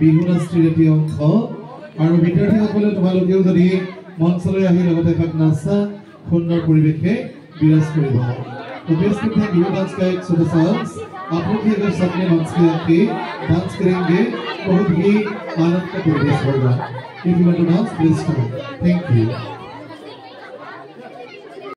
বিহুনাস্ত্ৰীৰ অংশ আৰু বিদ্যাৰ্থীসকলে তোমালোকেও যদি মঞ্চলৈ আহি লগতে এপাক নাচা সুন্দৰ পৰিৱেশে বিৰাজ কৰিব तो बेस्ट में बिहू डांस का एक सुबह सांस आप लोग भी अगर सबने मंच पे आके डांस करेंगे बहुत ही आनंद का परिवेश होगा। If you want to dance, please come. Thank you.